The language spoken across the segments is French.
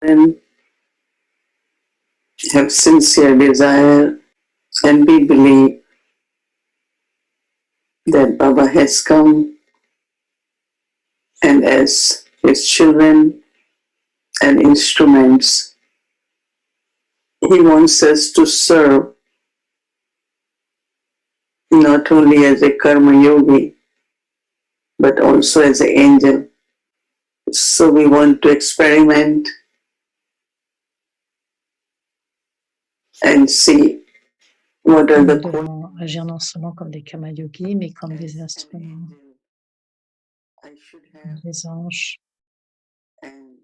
and have sincere desire, and we believe that Baba has come and as his children and instruments, he wants us to serve not only as a karma yogi, but also as an angel. So we want to experiment and see what are Nous the devons agir non seulement comme des karma yogis, mais comme des instruments, des anges. and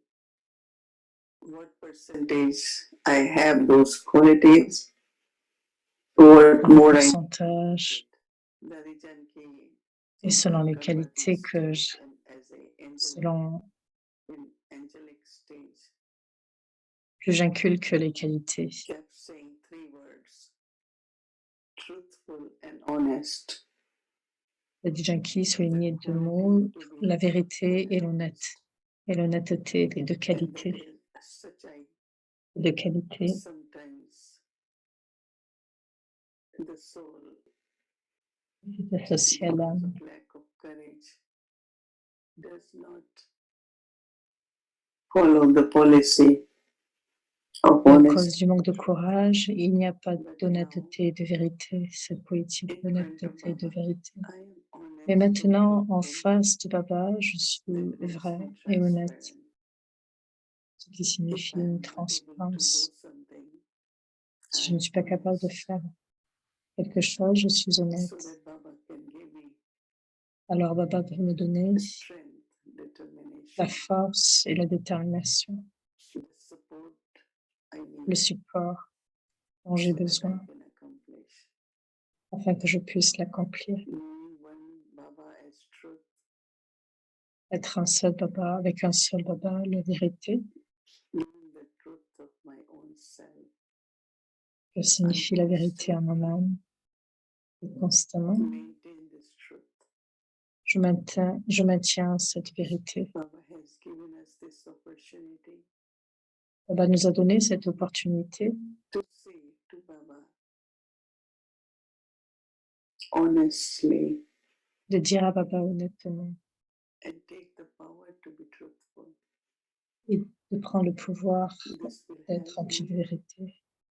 what percentage I have those qualities, what Quel more I pourcentage et selon les qualités que selon plus j'inculque les qualités. kept saying three words: truthful and honest. Le Dijanki soulignait deux mots, la vérité et l'honnête. Et l'honnêteté, les deux qualités. Les deux qualités. Sometimes the soul, C'est associé à l'âme. lack of courage, does not follow the policy of Et à honesty. cause du manque de courage, il n'y a pas d'honnêteté et de vérité, cette politique d'honnêteté et de vérité. I am honest. Mais maintenant, en face de Baba, je suis vrai et honnête, ce qui signifie une transparence. Si je ne suis pas capable de faire quelque chose, je suis honnête. So that Baba can give me Alors Baba peut me donner strength, determination, la force et la détermination, the support I need le support dont j'ai so that I besoin can accomplish. afin que je puisse l'accomplir. Knowing one Baba as truth, Être un seul Baba, avec un seul Baba, la vérité, knowing the truth of my own self, que signifie la vérité en moi-même. Et constamment, maintain this truth. je maintiens cette vérité. Baba has given us this opportunity Baba nous a donné cette opportunité to say to Baba honestly de dire à Baba honnêtement and take the power to be truthful. et de prendre le pouvoir This will d'être en help toute me vérité.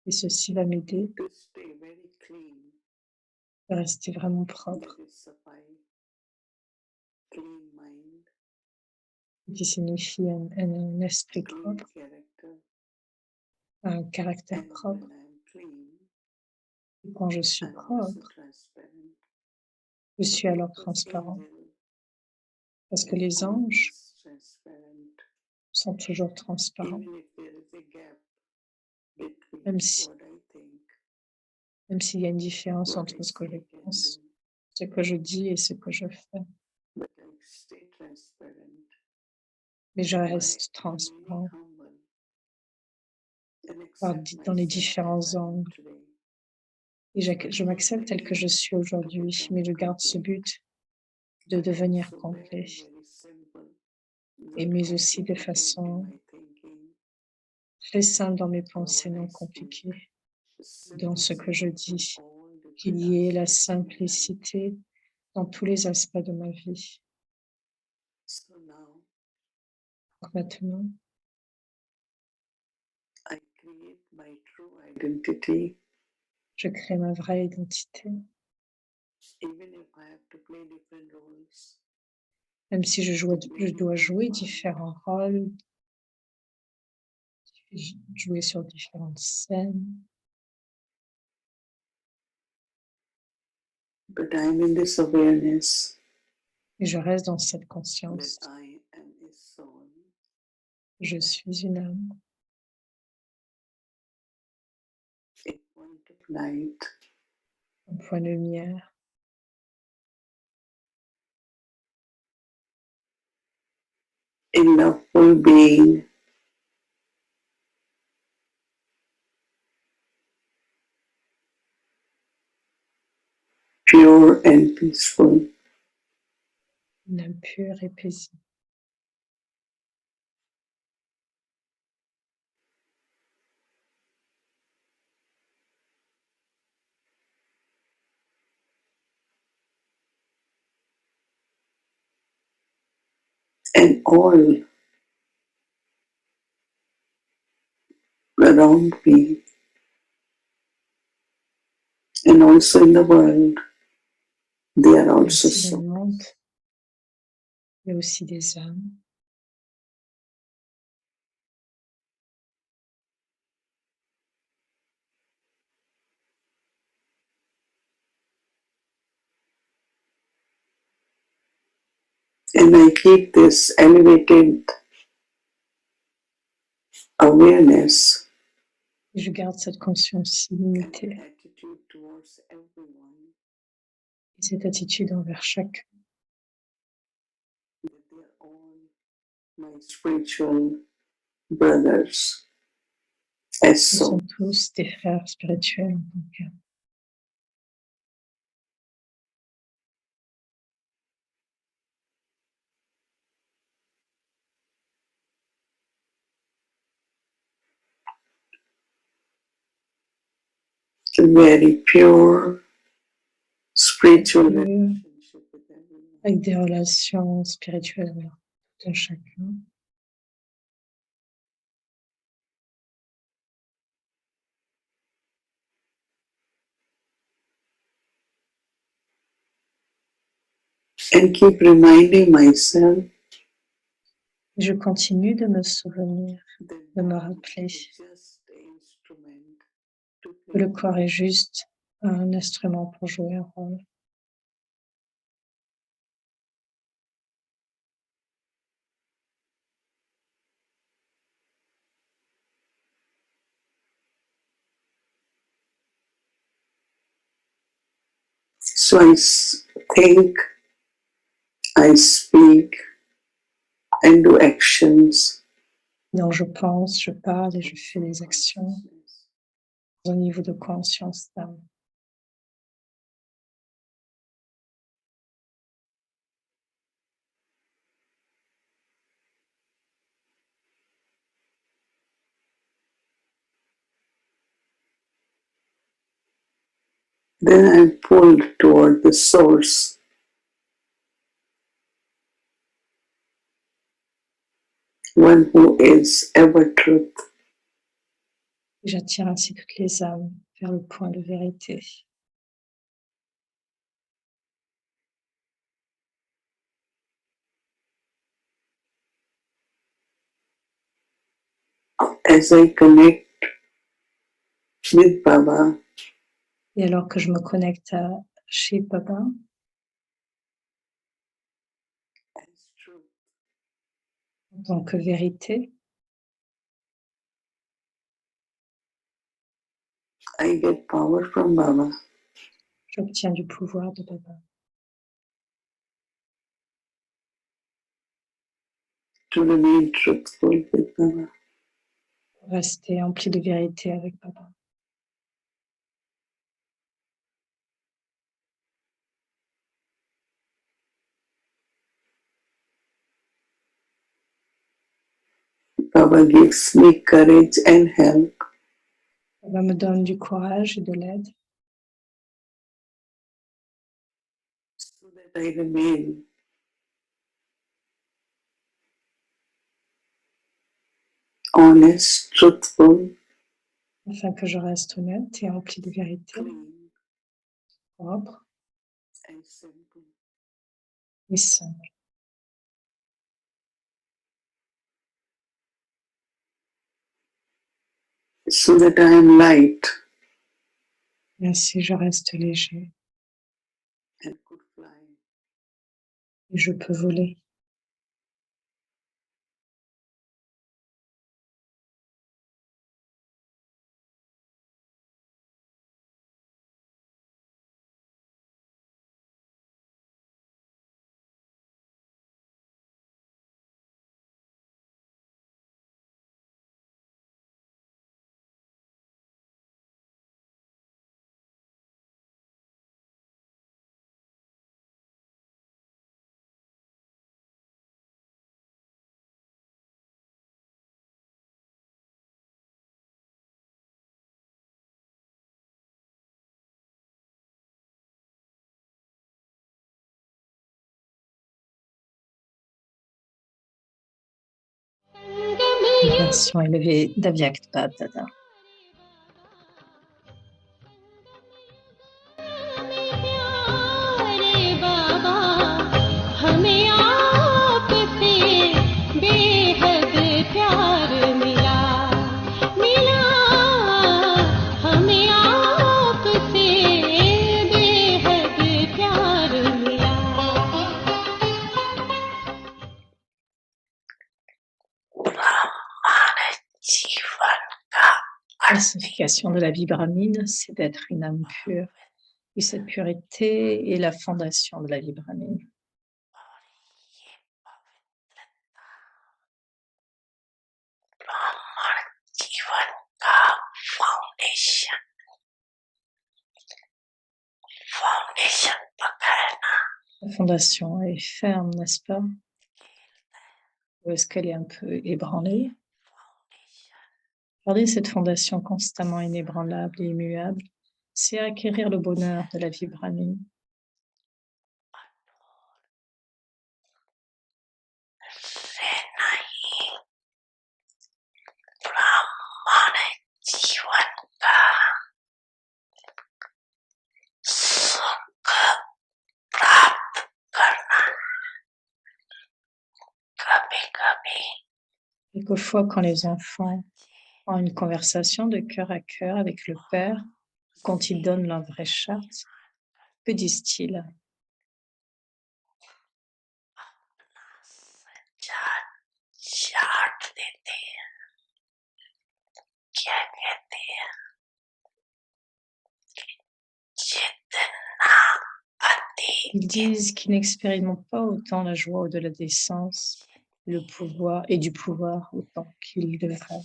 Et ceci va m'aider to stay very clean, à rester vraiment propre, that is Sapai, clean mind, qui signifie un esprit clean propre, character, un caractère and propre. when I am clean, Et quand je suis I'm also propre, transparent. je suis alors Because transparent. angel Parce que is les anges always transparent, sont toujours transparents. even if there is a gap between Même si- what I think, Même s'il y a une différence what entre I ce que je speak and pense, do, ce que je dis et ce que je fais. but I stay transparent. Mais je By reste remaining transparent humble and dans accept les myself différents as I am angles. today. Et je m'accepte tel que je suis aujourd'hui, mais je garde ce but de devenir So complet, very, very simple, et not mais aussi de complicated in façon my thinking, très simple dans mes or pensées what non I speak. compliquées, dans ce que je Simplicity dis, in all different qu'il y ait la aspects of my life. simplicité dans tous les aspects de ma vie. So now Donc maintenant, I create my true identity, je crée ma vraie identité, even if I have to play different roles. même si je dois jouer différents rôles, jouer sur différentes scènes, But I am in this awareness et je reste dans cette that conscience. I am a soul, Je suis une âme, a point of light, un point de lumière, a loveful being, pure and peaceful. une âme pure et paisible. and all around me and also in the world, they are also Aussi dans so. le monde, il y a aussi des âmes. And I keep this elevated awareness Et je garde cette conscience and illimitée attitude towards everyone et cette attitude envers chacun. that they are all my spiritual brothers as Ils so. sont tous des frères spirituels en tant qu'âme. Very pure spiritual Pure, relationship with everyone. avec des relations spirituelles avec tout un chacun. And keep reminding myself Et je continue de me souvenir, that de me body rappeler is just an instrument to que le play. corps est juste un instrument pour jouer un rôle. So I think, I speak, and do actions Donc je pense, je parle et je fais des actions au niveau de conscience d'âme. Then I'm pulled toward the source, one who is ever truth. Et j'attire ainsi toutes les âmes vers le point de vérité. As I connect with Baba, Et alors que je me connecte à chez Baba, as truth, en tant que vérité, I get power from Baba j'obtiens du pouvoir de Baba to remain truthful with Baba. pour rester empli de vérité avec Baba. Baba gives me courage and help Baba me donne du courage et de l'aide so that I remain honest, truthful, afin que je reste honnête et empli de vérité, clean, propre and simple. et simple. So that I am light Et ainsi je reste léger and could fly. et je peux voler. Vibration élevée d'Avyakt Bab-Dada. La signification de la vie brahmine, c'est d'être une âme pure. Et cette pureté est la fondation de la vie brahmine. La fondation est ferme, n'est-ce pas? Ou est-ce qu'elle est un peu ébranlée? Garder cette fondation constamment inébranlable et immuable, c'est acquérir le bonheur de la vie brahmine. Quelquefois, quand les enfants ont une conversation de cœur à cœur avec le Père, quand ils donnent leur vraie charte, que disent-ils? Ils disent qu'ils n'expérimentent pas autant la joie au-delà des sens, le pouvoir et du pouvoir autant qu'ils devraient.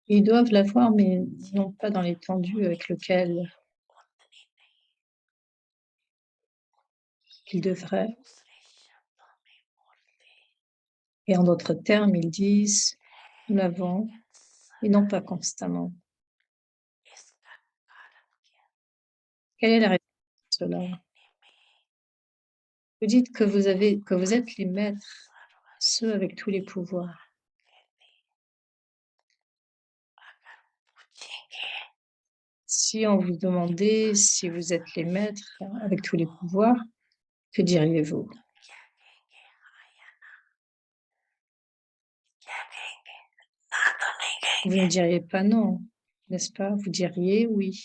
Ils doivent l'avoir, mais non pas dans l'étendue avec lequel ils devraient. Et en d'autres termes, ils disent, nous l'avons, et non pas constamment. Quelle est la raison de cela? Vous dites que vous êtes les maîtres, ceux avec tous les pouvoirs. Si on vous demandait si vous êtes les maîtres avec tous les pouvoirs, que diriez-vous? Vous ne diriez pas non, n'est-ce pas? Vous diriez oui.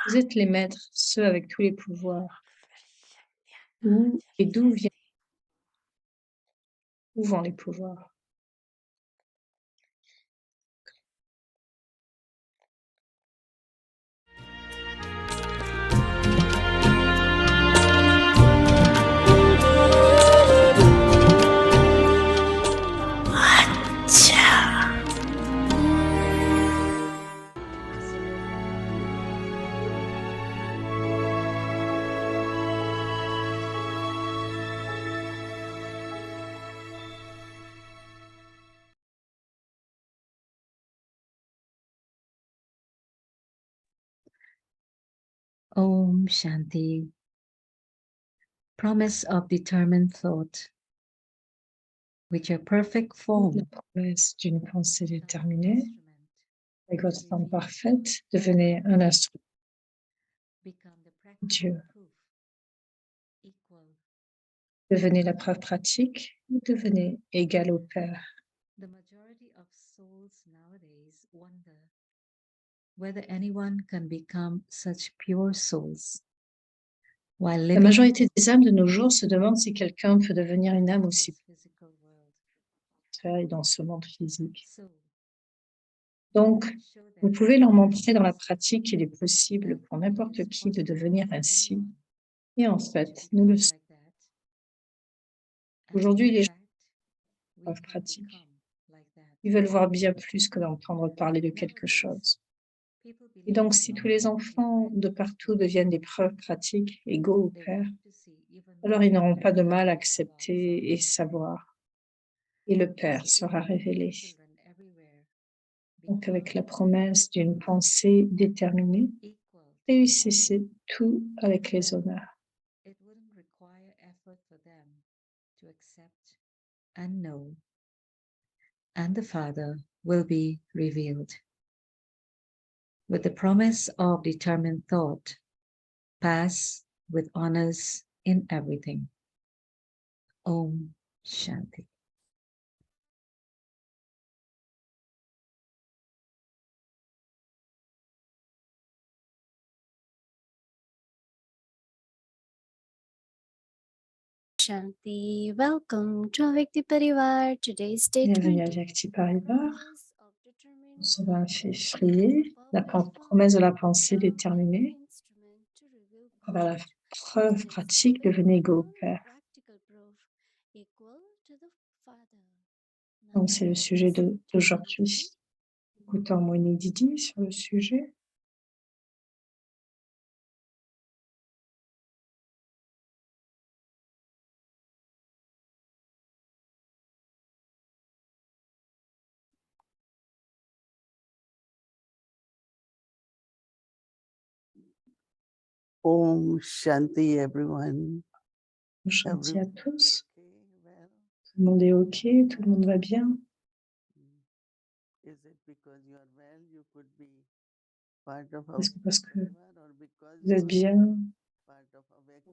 Vous êtes les maîtres, ceux avec tous les pouvoirs. Où et d'où vont les pouvoirs? Om Shanti. Promise of determined thought. With your perfect La form, promesse d'une pensée déterminée, avec votre forme parfaite, devenez un instrument become the de Dieu. practical proof, equal. Devenez la preuve pratique, ou devenez égal au Père. The majority of souls nowadays wonder whether anyone can become such pure souls while La living majorité des âmes de nos jours se demandent si quelqu'un peut devenir une âme in aussi this physical world. pure et dans ce monde physique. So, Donc, you can show vous them pouvez leur montrer dans la pratique qu'il est possible pour n'importe qui de devenir ainsi. Et en fait, nous le savons. like that. And Aujourd'hui, in les gens fact, we preuve can pratique. become like that. Ils veulent voir bien plus que d'entendre parler de quelque chose. Et donc, si tous les enfants de partout deviennent des preuves pratiques égaux au Père, alors ils n'auront pas de mal à accepter et savoir. et le Père sera révélé. Donc avec la promesse d'une pensée déterminée, réussissez tout avec les honneurs. It wouldn't require effort for them to accept and know, and the Father will be revealed. With the promise of determined thought, pass with honors in everything. Om Shanti. Shanti, welcome to Avyakti Parivar. Today's day Bienvenue à 20. Vyakti Parivar. Promise of determined On se va thought. février, la promesse de la pensée déterminée. Par la preuve pratique, devenez égaux au Père. Donc c'est le sujet d'aujourd'hui. Écoutons Moni Didi sur le sujet. Om Shanti, everyone. Shanti à tous. Well, Tout le monde est OK, tout le monde va bien. is it because you are well, you could be part of Est-ce que parce que or because vous êtes you bien, are part of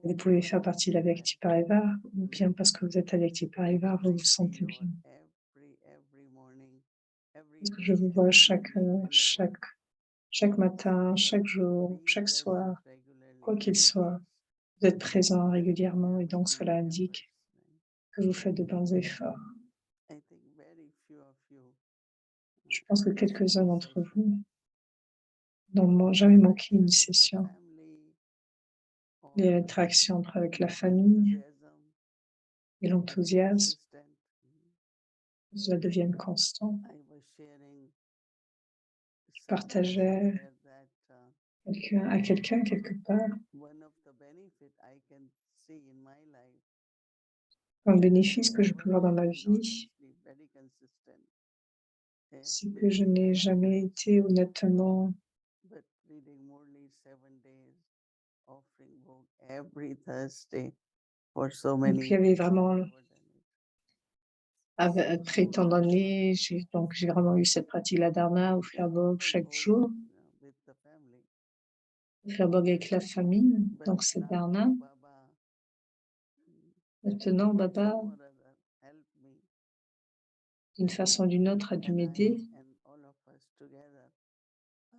vous pouvez faire partie de la Vyakti Parivar, ou bien parce que vous êtes à Vyakti Parivar, vous vous sentez bien. every morning, every Parce que je vous vois chaque matin, chaque jour, chaque soir, quoi qu'il soit, vous êtes présent régulièrement et donc cela indique que vous faites de bons efforts. Je pense que quelques-uns d'entre vous n'ont jamais manqué une session. L'interaction avec la famille et l'enthousiasme, cela devienne constant. Je partageais à quelqu'un quelque part un bénéfice que je peux voir dans ma vie, c'est que je n'ai jamais été honnêtement donc il y avait vraiment après tant d'années, j'ai vraiment eu cette pratique la dharna, offrir Bog chaque jour, offrir Bog avec la famille, donc cette dharna. Maintenant, Baba, d'une façon ou d'une autre, a dû m'aider.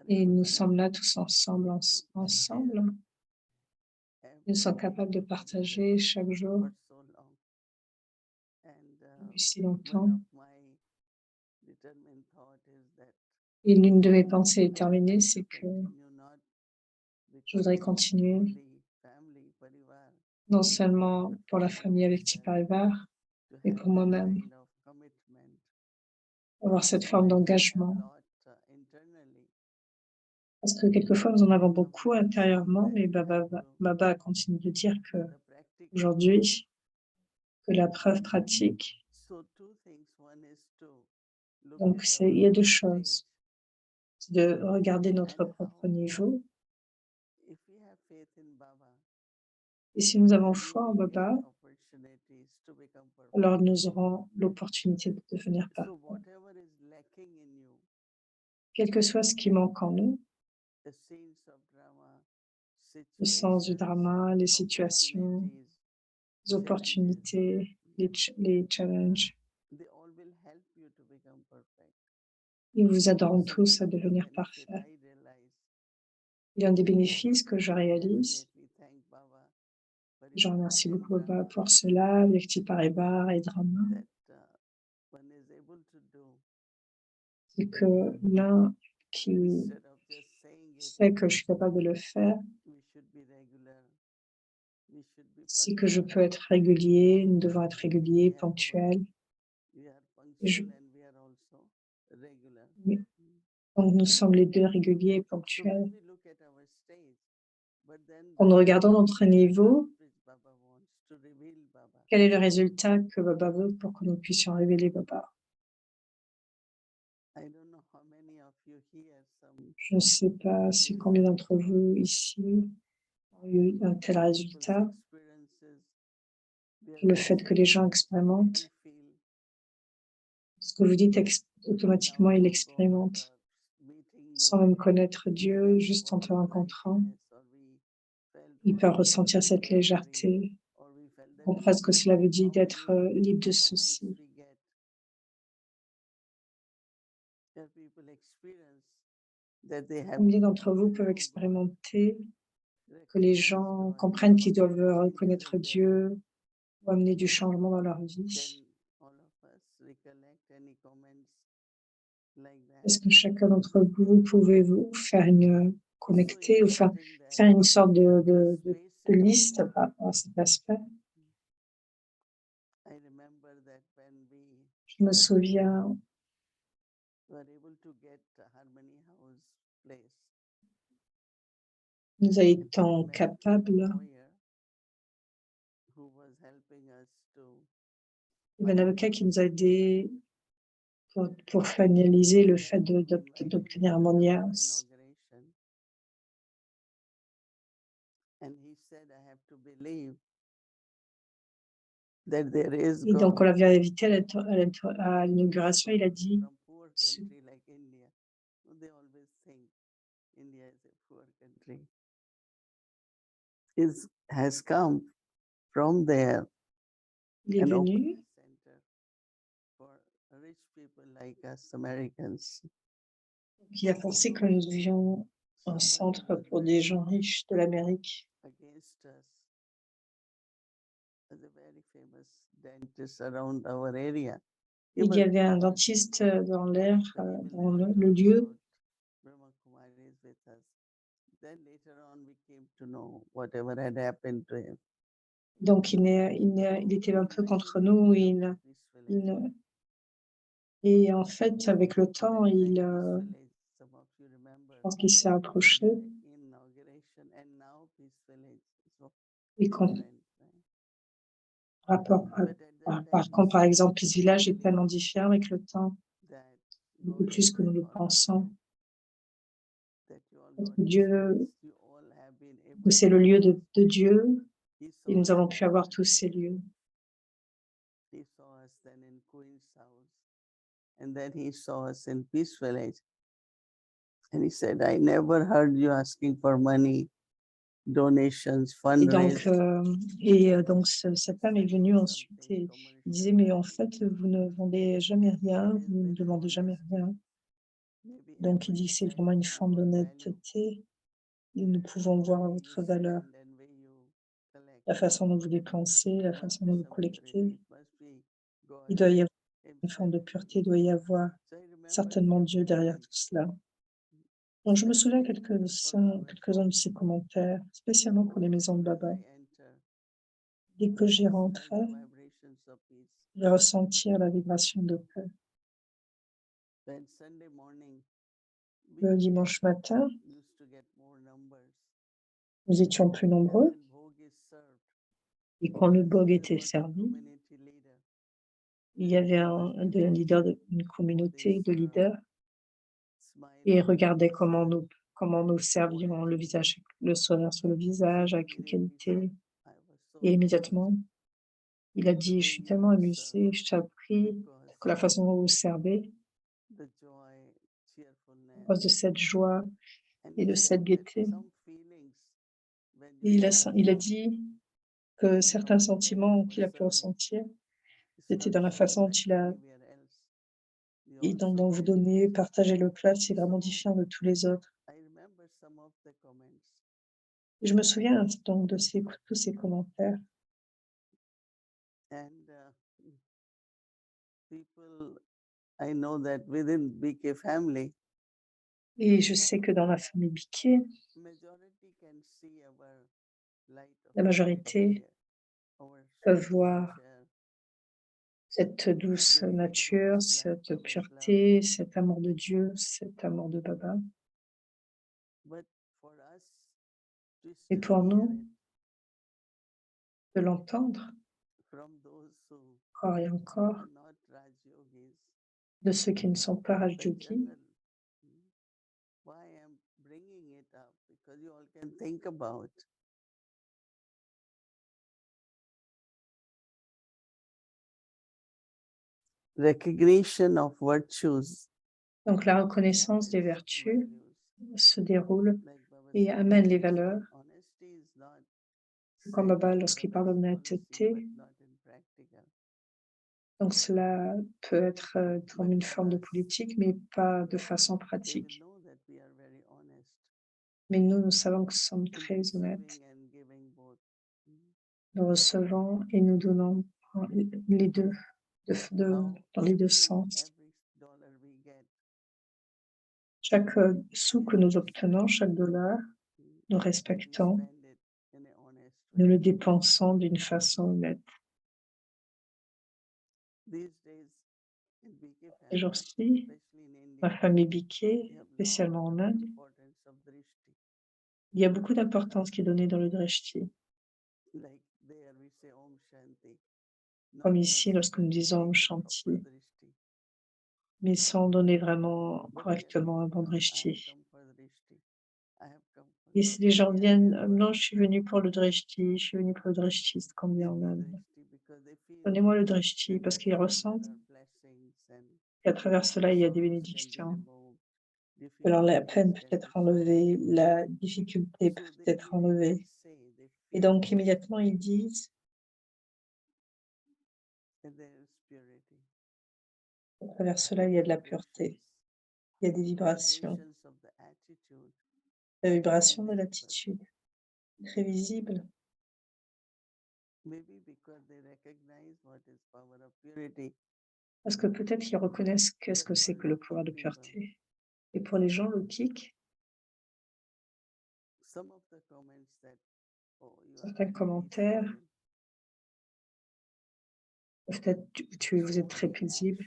Et nous sommes là tous ensemble. Nous sommes capables de partager chaque jour depuis si longtemps. Et l'une de mes pensées déterminées, c'est que je voudrais continuer, non seulement pour la famille avec Tiparivar, mais pour moi-même, avoir cette forme d'engagement. Parce que quelquefois, nous en avons beaucoup intérieurement, mais Baba continue de dire que aujourd'hui, que la preuve pratique, donc il y a deux choses. C'est de regarder notre propre niveau. Et si nous avons foi en Baba, alors nous aurons l'opportunité de devenir parfaits. Quel que soit ce qui manque en nous, le sens du drama, les situations, les opportunités, les challenges, ils vous aideront tous à devenir parfaits. Il y a un des bénéfices que je réalise. Je remercie beaucoup Baba pour cela, avec Tiparivar et Drama. C'est que l'un qui sait que je suis capable de le faire, c'est que je peux être régulier, nous devons être réguliers, ponctuels. Donc nous sommes les deux réguliers et ponctuels. En regardant notre niveau, Quel est le résultat que Baba veut pour que nous puissions révéler Baba? Je ne sais pas si combien d'entre vous ici ont eu un tel résultat. Le fait que les gens expérimentent, ce que vous dites, automatiquement, ils l'expérimentent sans même connaître Dieu, juste en te rencontrant. Ils peuvent ressentir cette légèreté, comprendre ce que cela veut dire d'être libre de soucis. Combien d'entre vous peuvent expérimenter que les gens comprennent qu'ils doivent reconnaître Dieu ou amener du changement dans leur vie? Est-ce que chacun d'entre vous pouvez vous faire une connecter ou faire une sorte de liste par rapport à cet aspect? Je me souviens, nous étions capables. Il y avait un avocat qui nous a aidés pour finaliser le fait d'obtenir un monias. Et donc, on l'avait invité à l'inauguration. Il a dit, has come from there. il est And venu for rich people like us Americans. qui a pensé que nous devions un centre pour des gens riches de l'Amérique. Against us. There's a very famous dentist around our area. Il y avait un dentiste dans l'air, dans le lieu. Brahma Kumari is with us. Then later on we came to know whatever had happened to him. Donc, il était un peu contre nous. Et en fait, avec le temps, je pense qu'il s'est approché. Et par contre, par exemple, Peace Village est tellement différent avec le temps, beaucoup plus que nous le pensons. Parce que Dieu, que c'est le lieu de Dieu, et nous avons pu avoir tous ces lieux. And then he saw us in Peace Village. And he said, I never heard you asking for money, donations, Et donc, cette femme est venue ensuite et il disait, mais en fait, vous ne vendez jamais rien, vous ne demandez jamais rien. Donc, il dit que c'est vraiment une forme d'honnêteté et nous pouvons voir votre valeur, la façon dont vous dépensez, la façon dont vous collectez. Il doit y avoir une forme de pureté, il doit y avoir certainement Dieu derrière tout cela. Donc, je me souviens quelques-uns de ces commentaires, spécialement pour les maisons de Baba. Dès que j'y rentrais, je ressentais la vibration de paix. Le dimanche matin, nous étions plus nombreux et quand le bog était servi, il y avait un leader d'une communauté de leaders et regardait comment nous servions le visage, le sourire sur le visage, avec qualité. Et immédiatement, il a dit, je suis tellement amusé, je t'ai appris que la façon dont vous servez, à cause de cette joie et de cette gaieté. Et il a dit que certains sentiments qu'il a pu ressentir, c'était dans la façon dont vous donnez, partagez le plat, c'est vraiment différent de tous les autres. Et je me souviens donc de tous ces commentaires. Et je sais que dans la famille Biquet, la majorité peuvent voir cette douce nature, cette pureté, cet amour de Dieu, cet amour de Baba. Et pour nous, de l'entendre encore et encore are not Raj Yogis, de ceux qui ne sont pas the Rajyogi. general. Why I'm bringing it up? Because you all can think about. Recognition of virtues. Donc la reconnaissance des vertus values, se déroule like Baba et said, amène les valeurs. honesty is not Comme said Baba, in lorsqu'il Baba's parle policy, d'honnêteté, but not in practical. donc cela peut être comme une forme de politique, mais pas de façon They will pratique. know that we are very honest Mais nous savons que nous sommes in très honnêtes. receiving and giving both. Nous recevons et nous donnons les deux, dans les deux sens. Every dollar we get, Chaque sou que nous obtenons, chaque dollar, nous we respectons, spend it in a honest nous way. le dépensons d'une façon honnête. These days, in BK Ces family, jours-ci, especially in ma India, famille we Biquet, have spécialement lot en of Inde, importance of drishti. il y a beaucoup d'importance qui est donnée dans le drishti. Like there we say Om Shanti. Comme ici, lorsque nous disons Om Shanti, mais sans donner vraiment correctement un bon drishti. Et si les gens viennent, non, je suis venu pour le drishti, je suis venu pour le drishti, c'est comme bien en Inde. Donnez-moi le drishti parce qu'ils ressentent qu'à travers cela, il y a des bénédictions. Alors la peine peut être enlevée, la difficulté peut être enlevée. Et donc immédiatement, ils disent, à travers cela, il y a de la pureté, il y a des vibrations, la vibration de l'attitude, très visible. Parce que peut-être qu'ils reconnaissent qu'est-ce que c'est que le pouvoir de pureté. Et pour les gens lokiques, certains commentaires peuvent être vous êtes très paisible,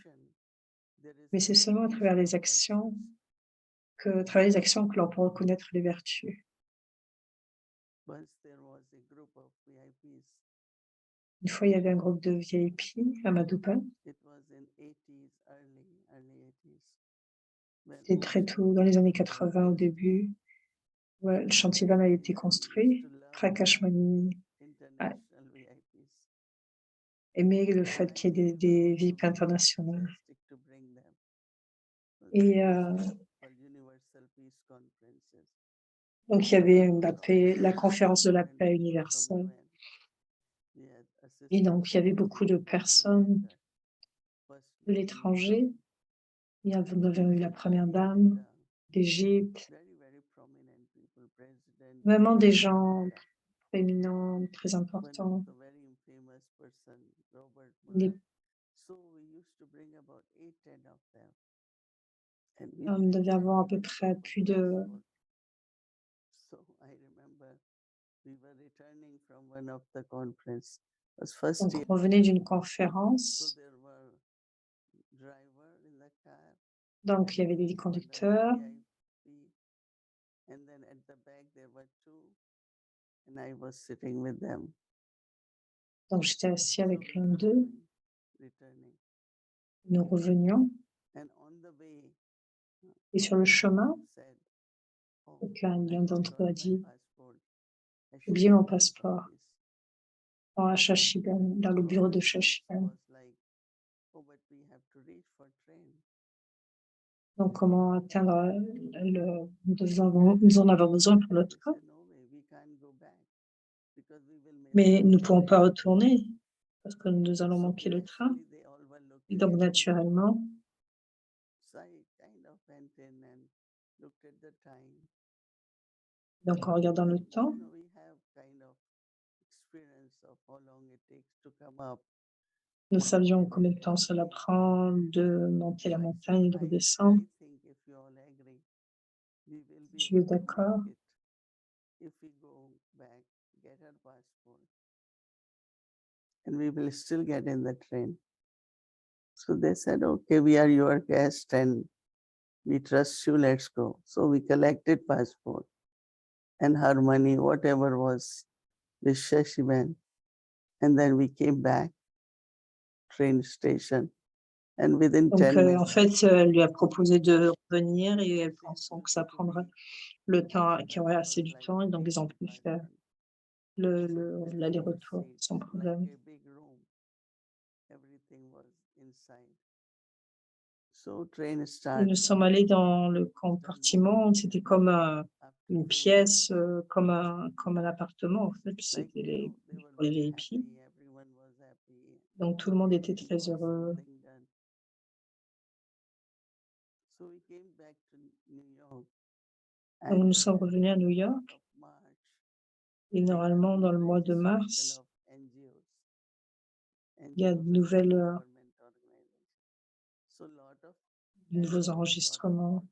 mais c'est seulement à travers les actions que l'on peut reconnaître les vertus. Une fois, il y avait un groupe de VIP à Madhuban. C'était très tôt, dans les années 80 au début. Ouais, le Shantivan a été construit. Prakash Mani a aimé le fait qu'il y ait des VIP internationales. Et donc, il y avait la conférence de la paix universelle. Et donc, il y avait beaucoup de personnes de l'étranger. Nous avions eu la première dame d'Égypte, vraiment des gens éminents, très importants. Nous devions avoir à peu près plus de... Donc, on venait d'une conférence. Donc, il y avait des conducteurs. Donc, j'étais assis avec l'un d'eux. Nous revenions. Et sur le chemin, l'un d'entre eux a dit, j'ai oublié mon passeport à Shashiban, dans le bureau de Shashiban. Donc, comment atteindre nous en avons besoin pour le train. Mais nous ne pouvons pas retourner parce que nous allons manquer le train. Et donc, naturellement, donc en regardant le temps, nous savions combien de temps cela prend de monter la montagne et de redescendre. Je suis d'accord. And we will still get in the train. So they said, okay, we are your guest and we trust you, let's go. So we collected passport and her money, whatever was with Shashiban. And then we came back. train station. And within Donc, 10 en minutes, fait, elle lui a proposé de revenir et elle pensant que ça prendrait le temps, qu'il y aurait assez du temps, et donc ils ont pu faire l'aller-retour sans problème. everything was inside. So train Et starts. nous sommes allés dans le compartiment, c'était comme une pièce, comme un appartement en fait, puis c'était pour les VIP. Donc tout le monde était très heureux. So we came back to New York. Donc nous sommes revenus à New York et normalement dans le mois de mars, il y a de nouveaux enregistrements.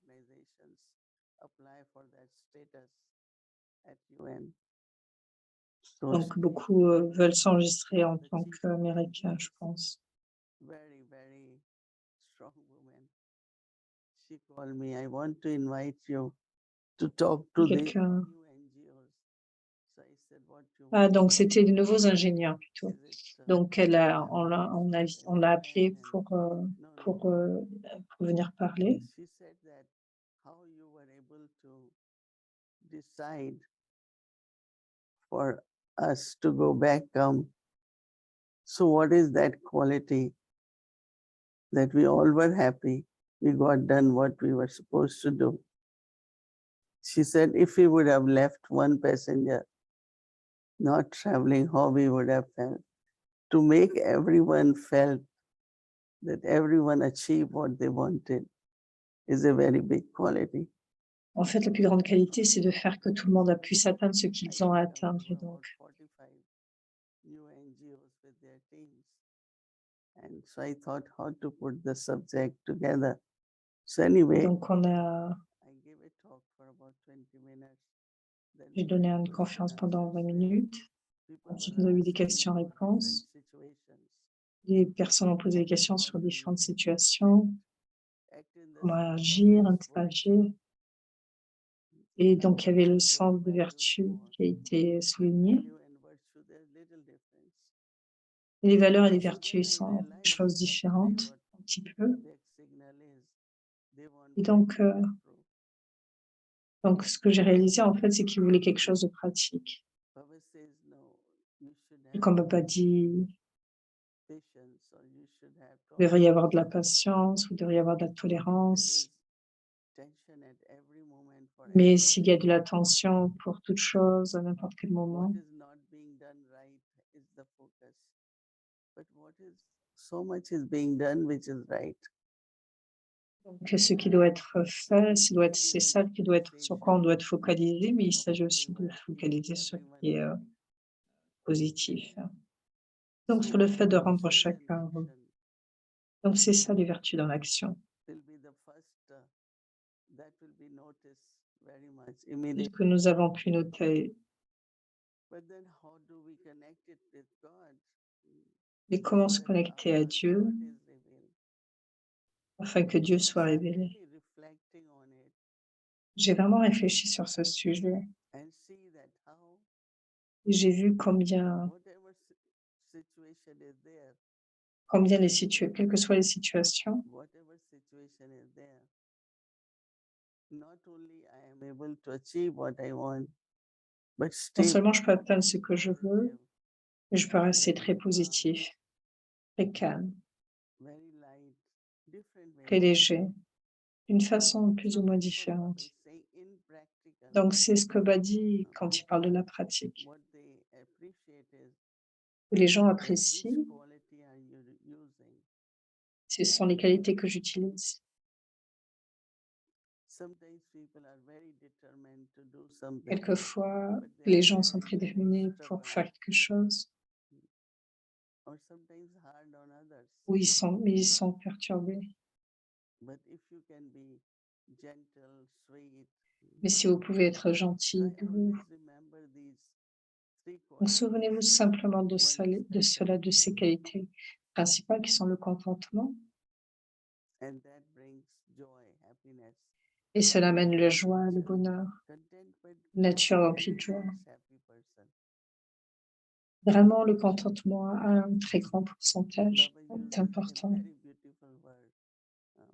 Donc beaucoup veulent s'enregistrer en tant qu'Américains, je pense. Very, very strong woman. She called me, I want to invite you to talk to the Quelqu'un. new NGOs. So I said, what you Ah, want? donc c'était de nouveaux ingénieurs plutôt. Is it, Donc on l'a appelé pour venir parler. she said that how you were able to decide for us to go back. So what is that quality that we all were happy? We got done what we were supposed to do. She said, if we would have left one passenger not traveling, how we would have felt. To make everyone felt that everyone achieved what they wanted is a very big quality. En fait, la plus grande qualité, c'est de faire que tout le monde a pu atteindre ce qu'ils ont à atteindre. Et donc, New NGOs with their teams. And so I thought how to put the subject together. So anyway, donc on a, I gave a talk for about 20 minutes. Then j'ai donné une conférence pendant 20 minutes. Ensuite, nous avons eu des questions-réponses. Les personnes ont posé des questions sur différentes situations, comment agir, interagir. Et donc, il y avait le sens de vertu qui a été souligné. Et les valeurs et les vertus sont des choses différentes, un petit peu. Et donc ce que j'ai réalisé, en fait, c'est qu'ils voulaient quelque chose de pratique. Et comme Baba dit, il devrait y avoir de la patience, il devrait y avoir de la tolérance. Mais s'il y a de la tension pour toute chose, à n'importe quel moment, So much is being done which is right. donc ce qui doit être fait, c'est ça qui doit être sur quoi on doit être focalisé, mais il s'agit aussi de focaliser sur ce qui est positif. Donc sur le fait de rendre chacun heureux. Donc c'est ça les vertus dans l'action. Will be the first that will be noticed very much Ce immediately. que nous avons pu noter. But then how do we connect it with God? Mais comment se connecter à Dieu afin que Dieu soit révélé? Reflecting on it J'ai vraiment réfléchi sur ce sujet and see that how et j'ai vu combien whatever situation is there, quelles que soient les situations, whatever situation is there, not only I am able to achieve what I want, but non still seulement je peux atteindre ce que je veux, positive, mais je peux rester très positif, très calme, very light, different très way. léger, d'une façon plus ou moins différente. Donc c'est ce que Baba dit quand il parle de la pratique. What they appreciate is Que les gens that apprécient, which quality are you using. ce sont les qualités que j'utilise. Sometimes people are very determined to do something, Quelquefois, but they les are gens sont very, très very déterminés pour stubborn, faire quelque chose, or sometimes hard on others. ou ils sont perturbés. But if you can be gentle, sweet, Mais si vous pouvez être gentil, I doux, always remember these three donc qualities. souvenez-vous simplement de One is cela, de ces qualités principales qui sont le contentement, and that brings joy, happiness. et cela amène la joie, le bonheur, Contentment nature is remplie de joie. happy person. Vraiment, le contentement a un très grand pourcentage, est important.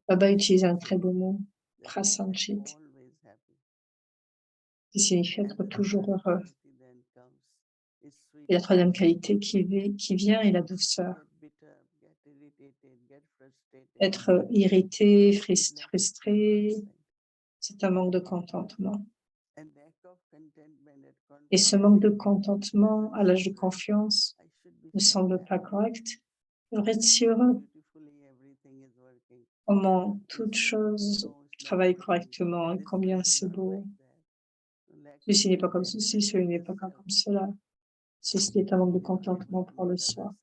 Baba utilise un très beau mot, prasanchit, qui signifie être toujours heureux. Et la troisième qualité qui vient est la douceur. Être irrité, frustré, c'est un manque de contentement. Et ce manque de contentement à l'âge de confiance ne semble pas correct. Je devrais être si heureux. Comment toute chose travaille correctement et combien c'est beau. Ceci n'est pas comme ceci, ceci n'est pas comme cela. Ceci est un manque de contentement pour le soi.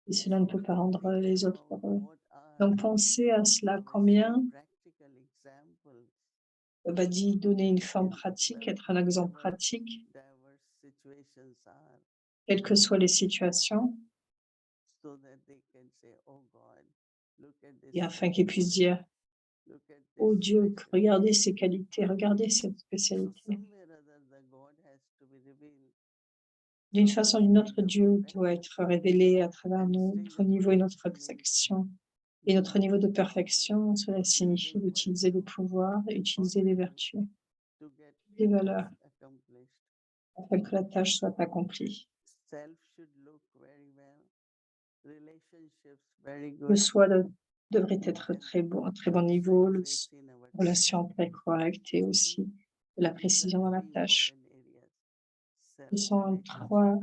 Et cela ne peut pas rendre les autres heureux. Donc pensez à cela, combien Baba dit donner une forme pratique, être un exemple pratique, quelles que soient les situations, et afin qu'ils puissent dire oh Dieu, regardez ces qualités, regardez cette spécialité. D'une façon ou d'une autre, Dieu doit être révélé à travers notre niveau et notre perfection. Et notre niveau de perfection, cela signifie d'utiliser le pouvoir et utiliser les vertus, les valeurs, afin que la tâche soit accomplie. Le soi devrait être très bon, à très bon niveau, la relation très correcte et aussi de la précision dans la tâche. Ce sont trois,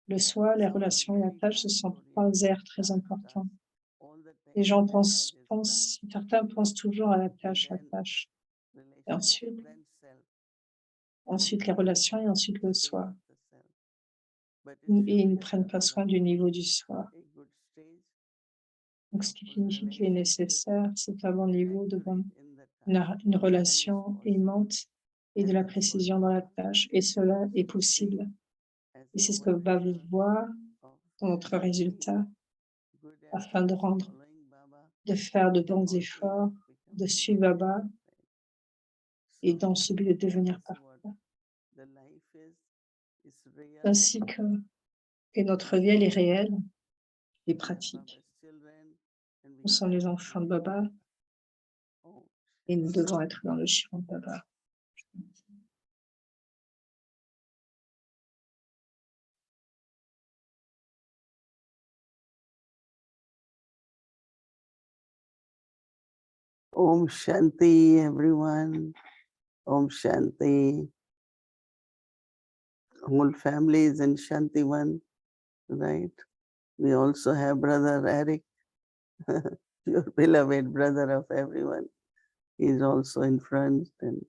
le soi, les relations et la tâche, ce sont trois aires très importants. Les gens certains pensent toujours à la tâche. Et ensuite les relations et ensuite le soi. Et ils ne prennent pas soin du niveau du soi. Donc, ce qui signifie qu'il est nécessaire, c'est un bon niveau de une relation aimante et de la précision dans la tâche. Et cela est possible. Et c'est ce que va vous voir dans notre résultat afin de faire de bons efforts, de suivre Baba et dans ce but de devenir parfait. Ainsi que notre vie, elle est réelle et pratique. Nous sommes les enfants de Baba et nous devons être dans le giron de Baba. Om Shanti, everyone. Om Shanti. Whole family is in Shantivan, right? We also have brother Eric, your beloved brother of everyone. He is also in front, and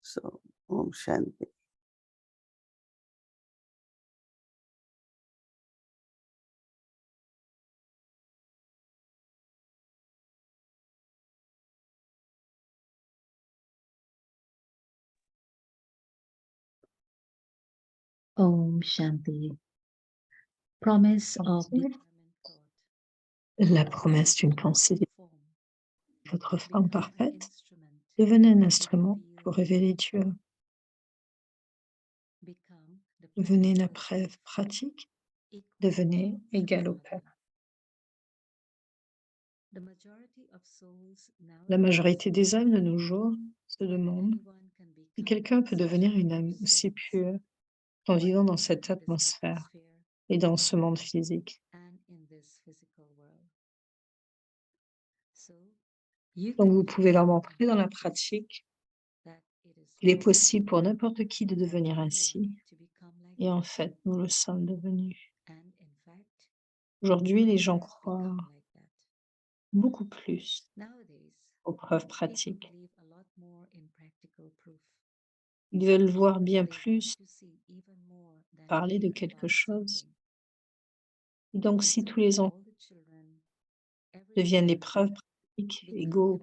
so Om Shanti. Om Shanti. Promise of La promesse d'une pensée de votre femme parfaite, devenez un instrument pour révéler Dieu. Devenez la preuve pratique, devenez égal au Père. La majorité des âmes de nos jours se demandent si quelqu'un peut devenir une âme aussi pure en vivant dans cette atmosphère et dans ce monde physique. Donc vous pouvez leur montrer dans la pratique qu'il est possible pour n'importe qui de devenir ainsi. Et en fait, nous le sommes devenus. Aujourd'hui, les gens croient beaucoup plus aux preuves pratiques. Ils veulent voir bien plus parler de quelque chose. Et donc, si tous les enfants deviennent des preuves pratiques égaux,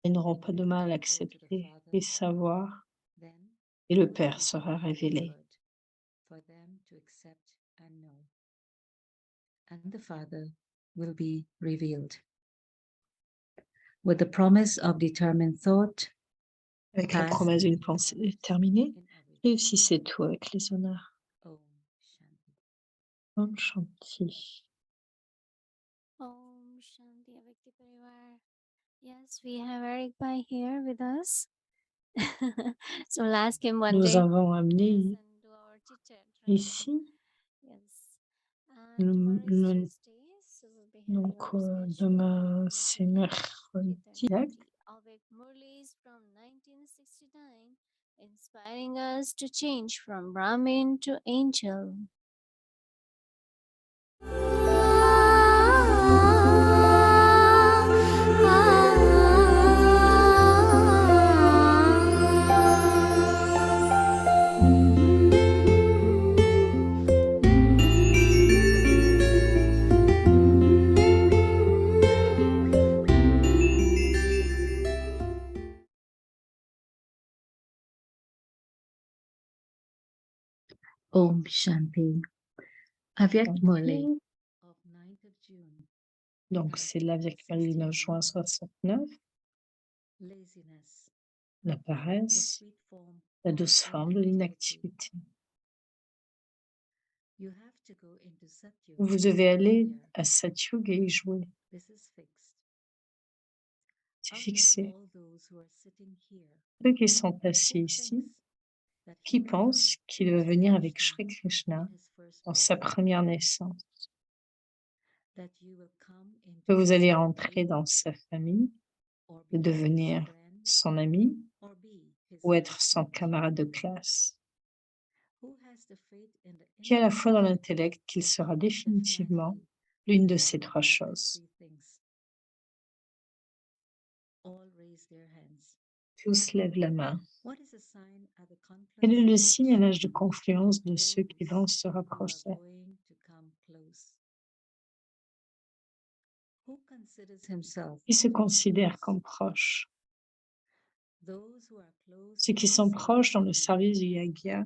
ils n'auront pas de mal à accepter et savoir, et le Père sera révélé. And the Father will be revealed. With the promise of determined thought, Avec la promesse d'une pensée déterminée, Réussissez tout avec les honneurs. Om Shanti. Om Shanti. Om Shanti Avyakti Parivar. Yes, we have Eric Bhai here with us. So we'll ask him one Nous day. avons amené Listen to our chit-chat, right? ici, Yes. Tomorrow is le- Tuesday, so we'll be having donc our special demain c'est Chit mercredi. and Tea. Avik Murlis from 1969, inspiring us to change from Brahmin to angel. Om Shanti. Avyakt Murli Shanti. of 9th of June. Donc c'est l'Avyakt Murli du 9 juin 69, Laziness. la The paresse, sweet form la of douce forme de inactivity. l'inactivité. You have to go into Satyuga Vous devez aller here. à Satyuga et y jouer. This is fixed. C'est Out of fixé. all those who are sitting here, Ceux qui sont assis who ici, thinks that he qui will pensent come qu'il to va venir avec Krishna Shri Krishna in his first dans sa birthday, première naissance, that you will come into que vous his allez family rentrer dans sa famille, or de become his devenir friend son ami or be his ou être son classmate, camarade de classe, who has the faith in the qui a la foi dans intellect l'intellect qu'il that sera he will définitivement definitely l'une be de ces trois all these choses. three things. All raise their hands. Tous lèvent la main. What is the sign at the Quel est confluence le signe à age l'âge de confluence of de ceux qui those vont se who are rapprocher? going to come close? Who considers himself Qui se to be considèrent close? comme proches? Those who are close Ceux in qui the sont proches service dans of le the service du yajna yagya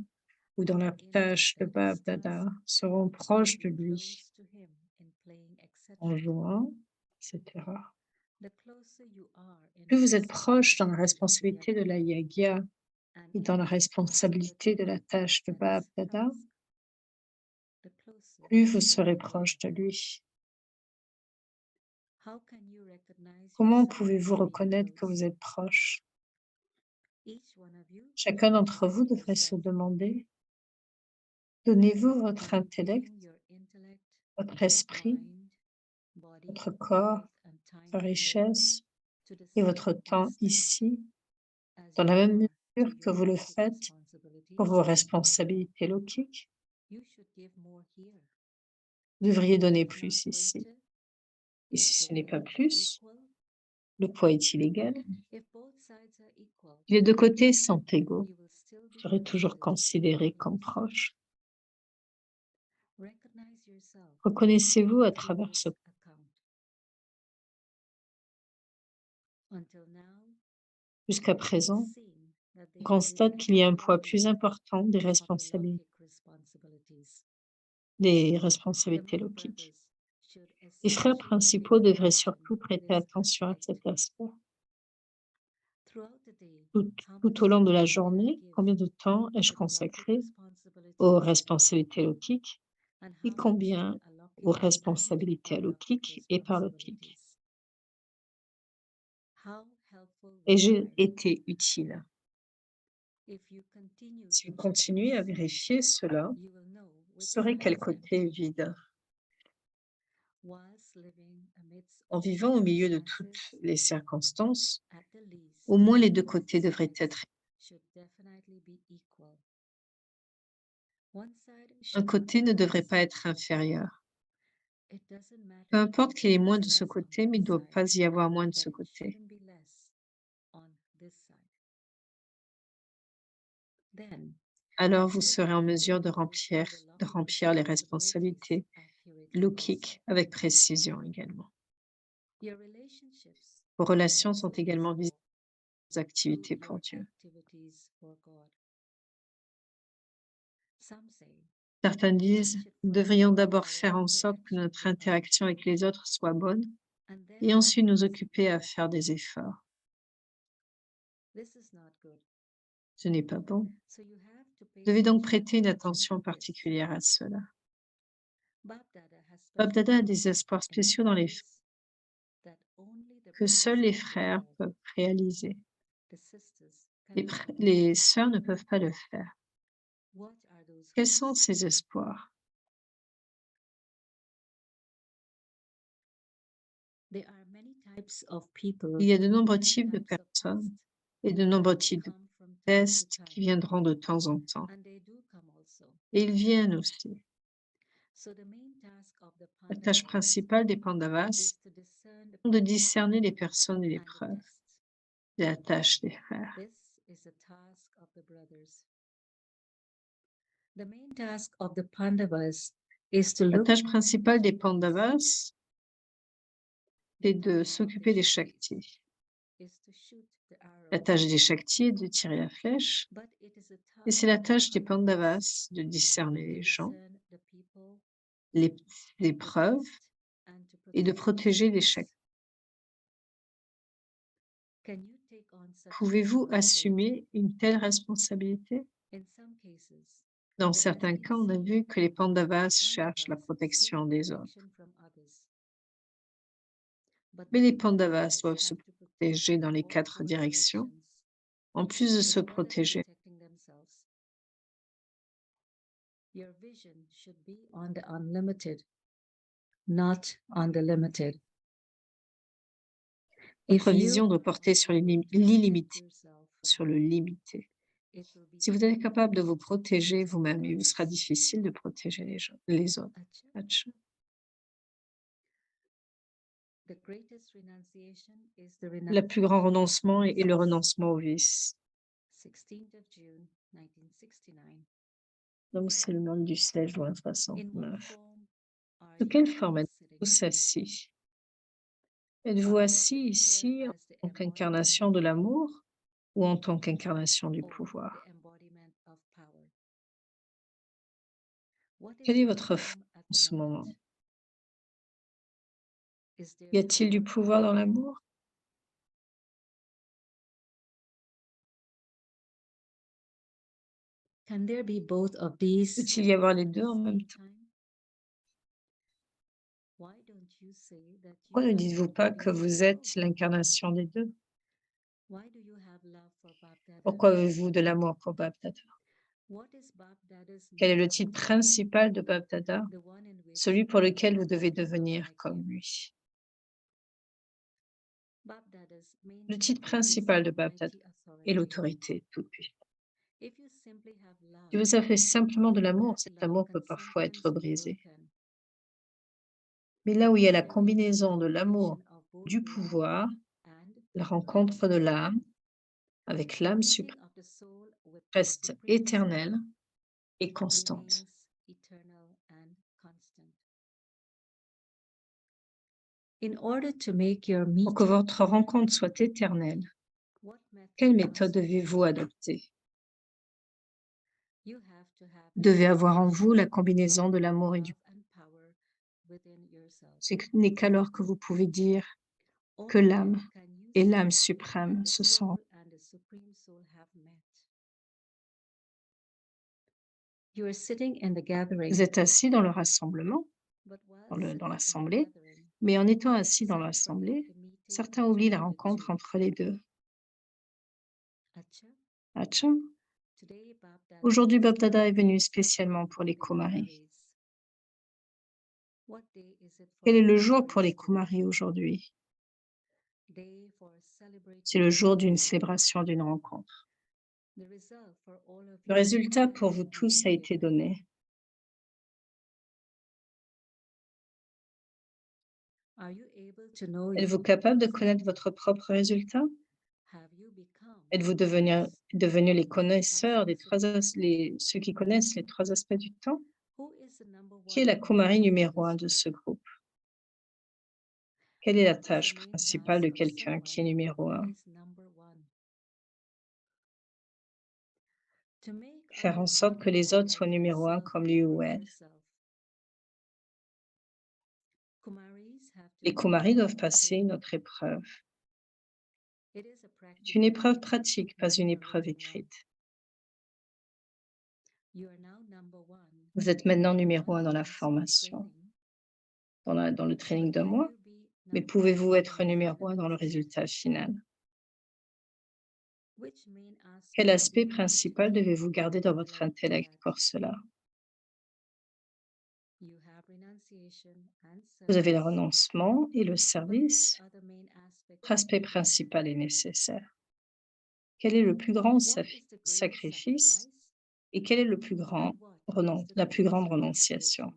ou dans or la in tâche de Bhaktas Bhavdada task seront will proches be de lui close to him in playing, en etc. jouant, etc. The closer you are in Plus vous êtes proche dans la responsibility of responsabilité de la the yajna yagya and et dans la his responsabilité de la tâche de Bhaktas Bhavdada, task, the closer plus vous you serez will be. proche de lui. How can you recognize Comment yourself pouvez-vous as being reconnaître que close? vous êtes proche? Each one of you Chacun should d'entre vous ask devrait se yourself, demander, donnez-vous votre am I intellect, giving your intellect, votre esprit, mind, body, votre corps, health, and time votre here richesse to the et same votre temps extent ici, as dans you la même are to mesure que your vous le lokic faites pour responsibilities? vos responsabilités lokiques? You should give more here. Vous devriez donner If not plus ici. greater, Et is si the ce n'est pas weight plus, equal? le poids est-il égal? If both sides are equal, Si les deux côtés sont égaux, you will still vous be serez toujours considered considéré comme close. proche. Recognize yourself Reconnaissez-vous à through travers ce this account. Until now, jusqu'à you have présent, seen that on there constate is qu'il y a un poids heavy plus weight important des of the responsabilités, lokic responsibilities. des The responsabilités main lokiques. brothers should Les frères especially principaux pay devraient attention surtout to prêter this attention à aspect. cet aspect. Throughout the day, Tout, how tout much au long de la time will I journée, give combien de temps ai-je to the lokic consacré aux responsibilities, responsabilités lokiques and et how much combien allocated aux time responsabilités for lokic alokiques et paralokiques? responsibilities? How helpful will Ai-je I, été utile? if you continue Si to vous check continuez à this, vérifier cela, you will know vous which saurez side quel is côté est empty. vide. Whilst living amidst En all vivant au milieu de toutes circumstances, les circonstances, at the least, au moins les deux both côtés devraient sides être. should definitely be equal. One side Un should not côté be ne devrait less. pas être inférieur. It doesn't matter Peu if importe qu'il y ait there is moins de ce less on côté, mais il that ne doit side, pas y avoir moins de but ce it côté. shouldn't be less on this side. Then, Alors how vous does serez en one mesure fulfill the de lokic remplir les responsibilities responsabilités accurately also? lokiques avec précision également. Your relationships Vos are relations sont also également visible visibles aux activités through pour your Dieu. activities for God. Some say Certains we disent, should nous first devrions work on d'abord our faire en sorte que interaction notre with others, interaction avec les autres soit bonne and then et ensuite nous focus. occuper à faire des efforts. This is not good. Ce n'est pas bon. So you have to pay Vous devez donc attention prêter une to attention particulière à cela. Bab Dada has Bab special Dada a powers des espoirs in spéciaux dans les ways that only the que seuls les brothers can frères fulfill. peuvent réaliser. The sisters Les, cannot fulfill. les sœurs ne peuvent pas le faire. What are those Quels sont hopes? ces espoirs? There are many types of people, Il y a de nombreux many types de types of personnes tests et de nombreux that types de come from time to tests qui time, viendront de temps en temps. and they do come also. Et ils viennent aussi. So the main task of the La tâche Pandavas principale des Pandavas is to discern the est de people discerner les personnes et les and the preuves. tests. C'est la tâche des frères. This is the task of the brothers. The main task of the Pandavas is to La look tâche principale des Pandavas est de s'occuper des Shaktis. is to shoot the La arrow, tâche des Shaktis est de tirer la flèche. but it is a Et task c'est la of the tâche des Pandavas Pandavas de discerner to les gens, discern the people, les to épreuves test, and to et de protect the protéger les Shaktis. Shaktis. Can you take on such Pouvez-vous responsibility? assumer une telle responsabilité? In some cases, Dans it has certains been cas, on a seen vu que les that Pandavas cherchent la Pandavas seek protection des autres. protection from others. But Mais the les Pandavas Pandavas doivent se have to protect protéger dans les all 4 four directions, directions en plus de in se order to protéger. protecting themselves. Your vision should be on the unlimited, not on the limited. If Votre you vision doit porter sur l'illimité, yourself, sur le limité. it will be Si vous êtes difficult capable de to vous protect protéger vous-même, il vous others. sera difficile de protéger les autres. Acha. Acha. The greatest renunciation is the Le plus grand renunciation of renoncement est le vices. renoncement au vice. 16th of June, 1969. Donc, c'est le monde du 16 juin In what 69. form are De you quelle forme sitting? êtes-vous assis? Êtes-vous Are you assis sitting ici here en as the tant embodiment qu'incarnation de l'amour ou en tant qu'incarnation du or pouvoir? the embodiment of power? What is Quelle est your votre form forme at en the ce moment? moment? Is there Y a-t-il du power in pouvoir dans love? l'amour? Can there be both of these Peut-il y avoir les at the deux en même same temps? time? Why don't you say that Pourquoi you ne are dites-vous both pas of que these vous as well? êtes l'incarnation des deux? Why do you have love for Bab Dada? Pourquoi avez-vous de l'amour pour Bab Dada? What is Bab Dada's Quel est le main titre mission? principal de Bab Dada? The one in which Celui pour you lequel vous must devez become devenir like comme him. lui. Bab Dada's main Le titre title is principal de Bab Dada Almighty est Authority. l'autorité toute puissante. If you simply have Si love, vous avez simplement de l'amour, that cet love amour can peut parfois sometimes être be brisé. broken. Mais The là où il y a la combination combinaison de l'amour, of both du love pouvoir, and la power, rencontre de l'âme avec the l'âme meeting of the soul with the reste Supreme éternelle Soul et constante. remains eternal and constant. In order to make your Pour que meeting, votre rencontre soit éternelle, what quelle must méthode you devez-vous use? adopter? You have to have Vous the devez avoir en vous la combination combinaison of de l'amour et du love and power within yourself. Ce n'est qu'alors que vous pouvez dire que Only l'âme then can you et say l'âme that suprême the se sont. soul and the Supreme Soul have met. You are sitting in the gathering, Vous êtes assis dans le rassemblement, but while dans sitting in the l'assemblée, gathering, mais en étant assis dans some forget l'assemblée, the meeting certains oublient la between the rencontre two. entre les deux. Acha, Atcham. today Bab Dada Aujourd'hui, has Bab Dada est come venu spécialement pour les the Kumaris. Kumaris. What day is it for Quel est the le jour pour les Kumaris today? Kumaris aujourd'hui? Day for celebrating C'est le jour d'une union. célébration d'une rencontre. The result for all of Le you résultat has pour vous been tous a été given. donné. Are you able to know Êtes-vous your capable de result? connaître votre propre résultat? Have you become Êtes-vous devenu les connaisseurs des ceux qui connaissent les 3 aspects du temps? Who is the number Qui est one la in Kumari numéro this 1 de group? ce groupe? Quelle est la What is the tâche main principale de task of quelqu'un qui est someone numéro who 1? is number one? To make Faire en others sorte que number les one autres soient like numéro 1 yourself comme lui ou or elle. herself. Kumaris have to Les go Kumaris through doivent a passer test. notre épreuve. It is a C'est une practical épreuve exam, pratique, pas not une a épreuve written one. écrite. Vous êtes maintenant numéro 1 dans la formation, dans le training de moi, mais pouvez-vous être numéro 1 dans le résultat final? Quel aspect principal devez-vous garder dans votre intellect pour cela? Vous avez le renoncement et le service. Votre aspect principal est nécessaire. Quel est le plus grand sacrifice et quel est la plus grande renonciation?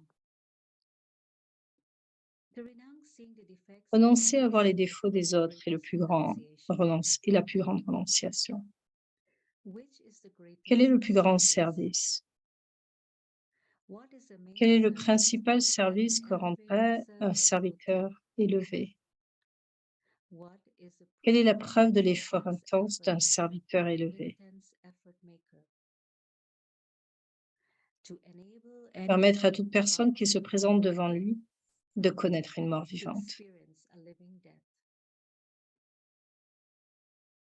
Renoncer à voir les défauts des autres est la plus grande renonciation. Quel est le plus grand service? Quel est le principal service que rendrait un serviteur élevé? Quelle est la preuve de l'effort intense d'un serviteur élevé? Permettre à toute personne qui se présente devant lui de connaître une mort vivante.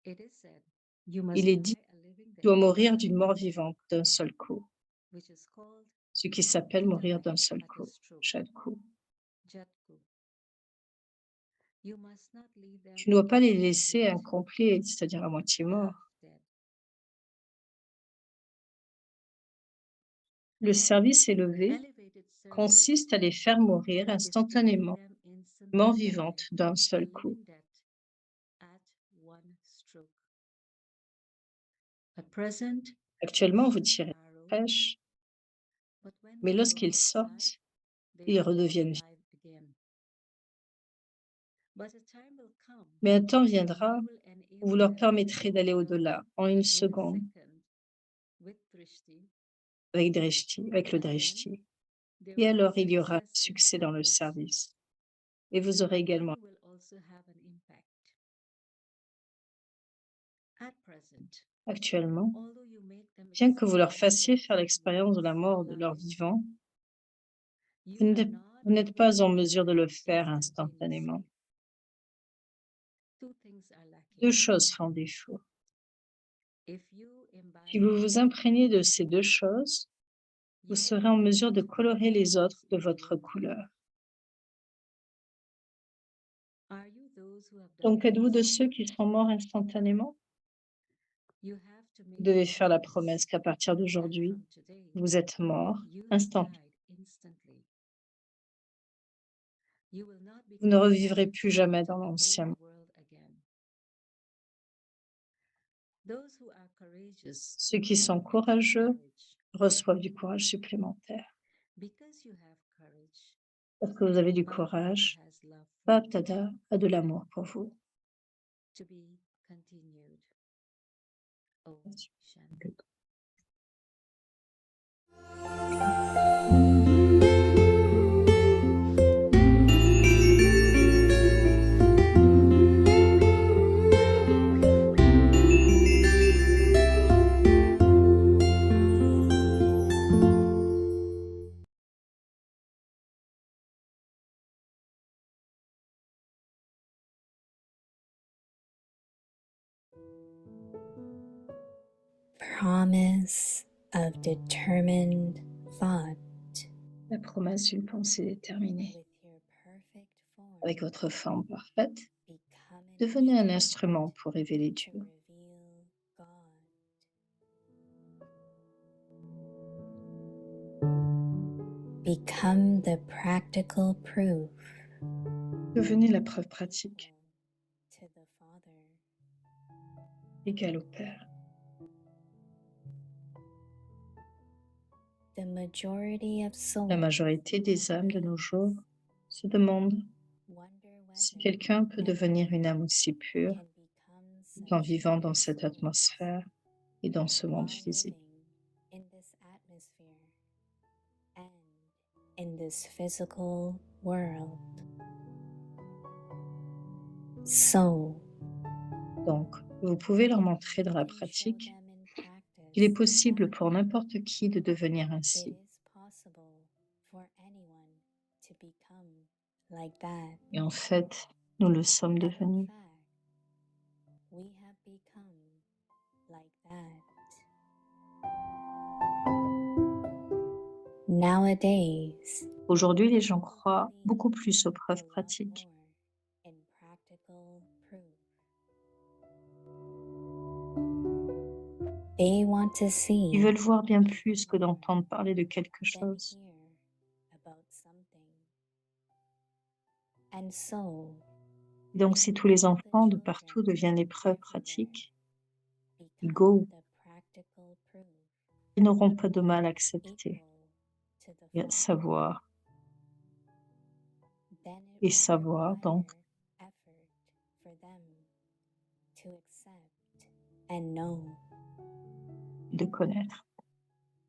Il est dit qu'il doit mourir d'une mort vivante d'un seul coup, ce qui s'appelle mourir d'un seul coup, chaque coup. Tu ne dois pas les laisser incomplets, c'est-à-dire à moitié morts. Le service élevé consiste à les faire mourir instantanément, mort vivante d'un seul coup. Actuellement, vous tirez la flèche, mais lorsqu'ils sortent, ils redeviennent vivants. Mais un temps viendra où vous leur permettrez d'aller au-delà en une seconde avec le drishti. Et alors, il y aura succès dans le service. Et vous aurez également. Actuellement, bien que vous leur fassiez faire l'expérience de la mort de leur vivant, vous n'êtes pas en mesure de le faire instantanément. Deux choses font défaut. Si vous vous imprégnez de ces deux choses, vous serez en mesure de colorer les autres de votre couleur. Donc, êtes-vous de ceux qui sont morts instantanément? Vous devez faire la promesse qu'à partir d'aujourd'hui, vous êtes mort instantanément. Vous ne revivrez plus jamais dans l'ancien monde. Ceux qui sont courageux reçoivent du courage supplémentaire. Parce que vous avez du courage, Baptada a de l'amour pour vous. Promise of determined thought. La promesse d'une pensée déterminée. With your perfect form, Avec votre forme parfaite, become an devenez un instrument instrument pour révéler to Dieu. reveal God. Become the practical proof Devenez la preuve pratique, to the Father. égale au Père. The majority of souls La majorité des âmes de nos jours se demandent wonder si whether quelqu'un peut devenir une âme aussi pure can become tout en such vivant dans pure cette souls atmosphère et dans ce monde while physique. living in this atmosphere and in this physical world. So, Donc, vous pouvez leur montrer dans la if you show pratique them in practice qu'il est possible that pour n'importe qui de devenir it ainsi. is possible for anyone to become like that. Et en fait, nous le sommes And in devenus. fact, we have become like that. Nowadays, Aujourd'hui, les gens croient believe beaucoup plus aux a preuves lot pratiques. more in practical proof. They want to see Ils veulent voir bien plus que d'entendre parler de quelque than chose. hear about something. And so, Et donc, si tous les enfants de partout deviennent les preuves pratiques, become go. the practical proof ils n'auront pas de mal à accepter equal to the et à Father. savoir. Then it Et will savoir, donc, require effort for them to accept and know. de connaître.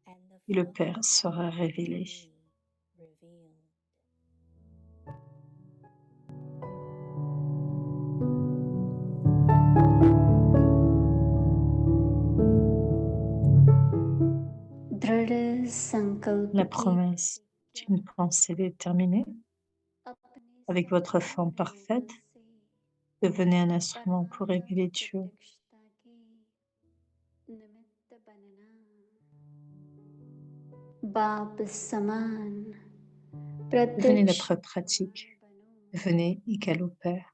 And the Et le Father Père sera will révélé. be revealed. दृढ़ संकल्प La की promesse d'une pensée déterminée, अपने avec votre सच्चे forme parfaite, प्रयोजन से devenez un instrument pour परमार्थ révéler Dieu. प्रत्यक्षता के निमित्त बनना बाप समान Devenez la प्रत्यक्ष preuve pratique. बनो Devenez égal au Père.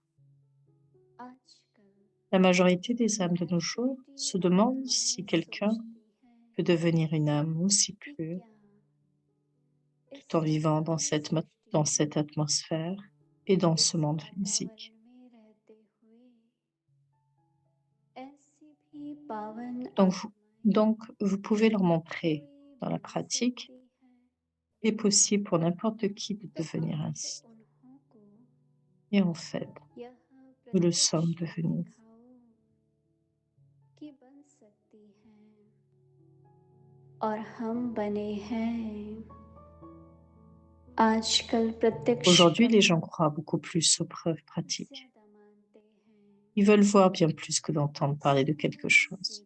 आजकल La majorité des âmes de nos jours se demandent si quelqu'un peut devenir une âme aussi pure tout en vivant dans cette atmosphère et dans ce monde physique. Donc, vous pouvez leur montrer dans la pratique, il est possible pour n'importe qui de devenir ainsi. Et en fait, nous le sommes devenus. कि बन सकती हैं और हम बने हैं आजकल प्रत्यक्ष Aujourd'hui, les gens croient beaucoup plus aux preuves pratiques. ज्यादा मानते हैं Ils veulent voir bien plus que d'entendre parler de quelque chose. से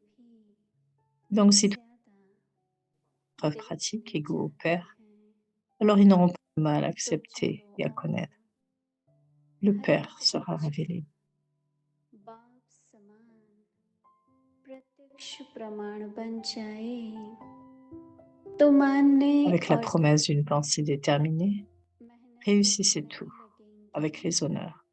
भी Donc, si toutes ज्यादा les preuves दिल pratiques से égaux au चाहते Père, हैं alors ils n'auront pas de mal à तो accepter चलो et à अब connaître. Le हर Père एक sera बच्चा révélé. बाप समान प्रत्यक्ष प्रमाण बन जाए तो मानने Avec la और promesse d'une pensée déterminée, मेहनत réussissez करने tout लगेंगे avec les honneurs.